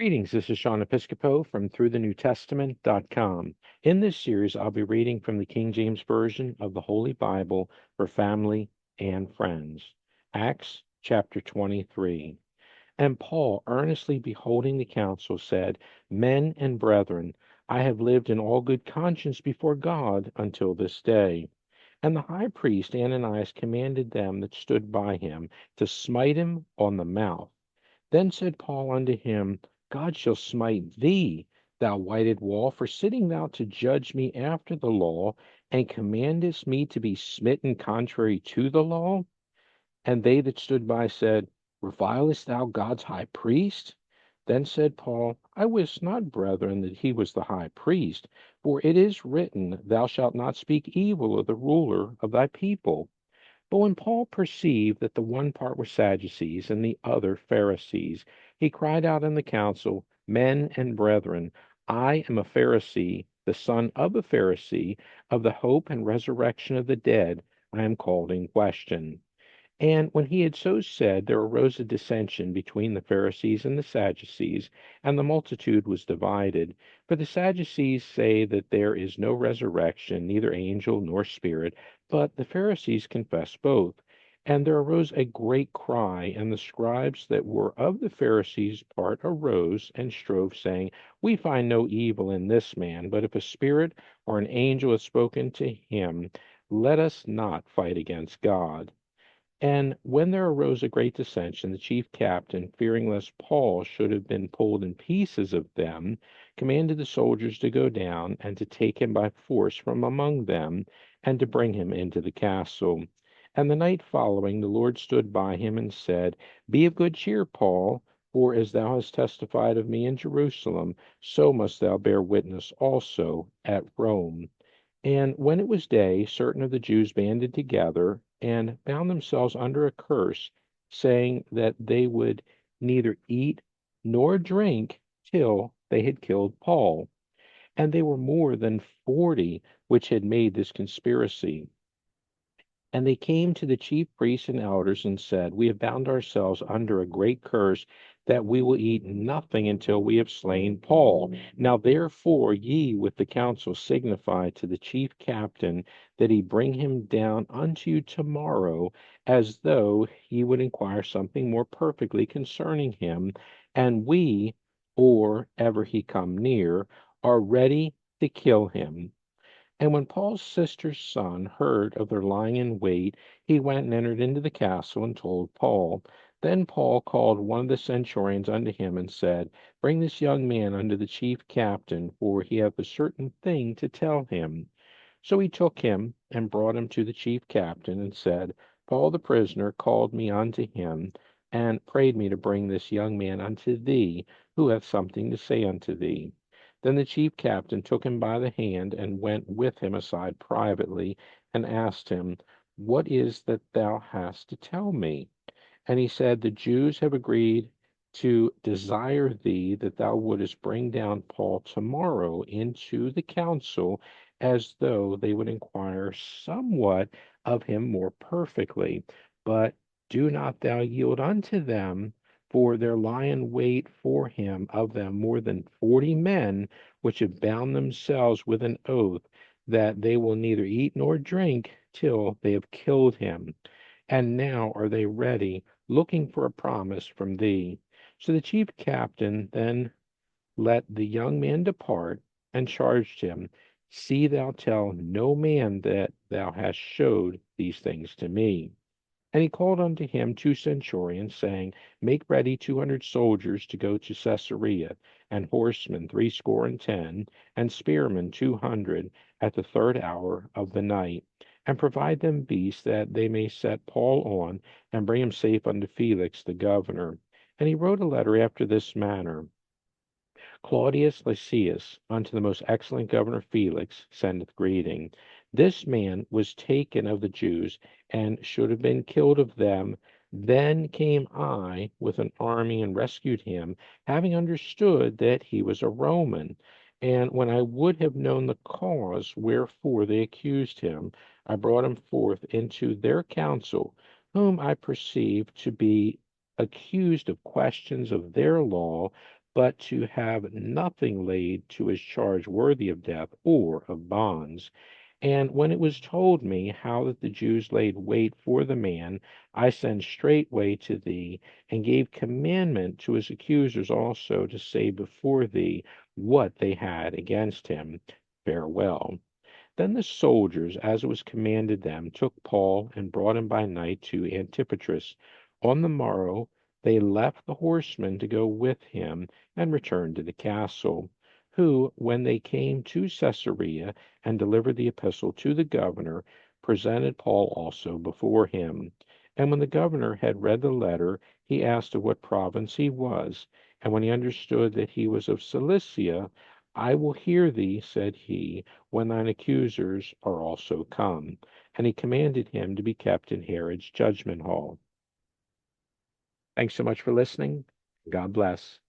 Greetings, this is Sean Episcopo from throughtheNewTestament.com. In this series, I'll be reading from the King James Version of the Holy Bible for family and friends. Acts chapter 23. And Paul, earnestly beholding the council, said, Men and brethren, I have lived in all good conscience before God until this day. And the high priest Ananias commanded them that stood by him to smite him on the mouth. Then said Paul unto him, God shall smite thee, thou whited wall, for sitting thou to judge me after the law, and commandest me to be smitten contrary to the law? And they that stood by said, Revilest thou God's high priest? Then said Paul, I wist not, brethren, that he was the high priest, for it is written, Thou shalt not speak evil of the ruler of thy people. But when Paul perceived that the one part were Sadducees and the other Pharisees, he cried out in the council, Men and brethren, I am a Pharisee, the son of a Pharisee, of the hope and resurrection of the dead I am called in question. And when he had so said, there arose a dissension between the Pharisees and the Sadducees, and the multitude was divided. For the Sadducees say that there is no resurrection, neither angel nor spirit, but the Pharisees confess both. And there arose a great cry, and the scribes that were of the Pharisees' part arose and strove, saying, We find no evil in this man, but if a spirit or an angel has spoken to him, let us not fight against God. And when there arose a great dissension, the chief captain, fearing lest Paul should have been pulled in pieces of them, commanded the soldiers to go down and to take him by force from among them, and to bring him into the castle. And the night following, the Lord stood by him and said, Be of good cheer, Paul, for as thou hast testified of me in Jerusalem, so must thou bear witness also at Rome. And when it was day, certain of the Jews banded together and bound themselves under a curse, saying that they would neither eat nor drink till they had killed Paul. And they were more than 40 which had made this conspiracy. And they came to the chief priests and elders and said, We have bound ourselves under a great curse that we will eat nothing until we have slain Paul. Now therefore ye with the council signify to the chief captain that he bring him down unto you tomorrow, as though ye would inquire something more perfectly concerning him, and we, or ever he come near, are ready to kill him. And when Paul's sister's son heard of their lying in wait, he went and entered into the castle and told Paul. Then Paul called one of the centurions unto him and said, Bring this young man unto the chief captain, for he hath a certain thing to tell him. So he took him and brought him to the chief captain and said, Paul the prisoner called me unto him and prayed me to bring this young man unto thee, who hath something to say unto thee. Then the chief captain took him by the hand and went with him aside privately and asked him, What is that thou hast to tell me? And he said, The Jews have agreed to desire thee that thou wouldest bring down Paul tomorrow into the council, as though they would inquire somewhat of him more perfectly. But do not thou yield unto them, for there lie in wait for him of them more than 40 men, which have bound themselves with an oath that they will neither eat nor drink till they have killed him. And now are they ready, looking for a promise from thee. So the chief captain then let the young man depart, and charged him, See thou tell no man that thou hast showed these things to me. And he called unto him 2 centurions, saying, Make ready 200 soldiers to go to Caesarea, and horsemen 60 and 10, and spearmen 200, at the third hour of the night. And provide them beasts, that they may set Paul on, and bring him safe unto Felix the governor. And he wrote a letter after this manner. Claudius Lysias, unto the most excellent governor Felix, sendeth greeting. This man was taken of the Jews, and should have been killed of them. Then came I with an army and rescued him, having understood that he was a Roman. And when I would have known the cause wherefore they accused him, I brought him forth into their council, whom I perceived to be accused of questions of their law, but to have nothing laid to his charge worthy of death or of bonds. And when it was told me how that the Jews laid wait for the man, I sent straightway to thee, and gave commandment to his accusers also to say before thee what they had against him. Farewell. Then the soldiers, as it was commanded them, took Paul and brought him by night to Antipatris. On the morrow they left the horsemen to go with him and returned to the castle, who, when they came to Caesarea and delivered the epistle to the governor, presented Paul also before him. And when the governor had read the letter, he asked of what province he was. And when he understood that he was of Cilicia, I will hear thee, said he, when thine accusers are also come. And he commanded him to be kept in Herod's judgment hall. Thanks so much for listening. God bless.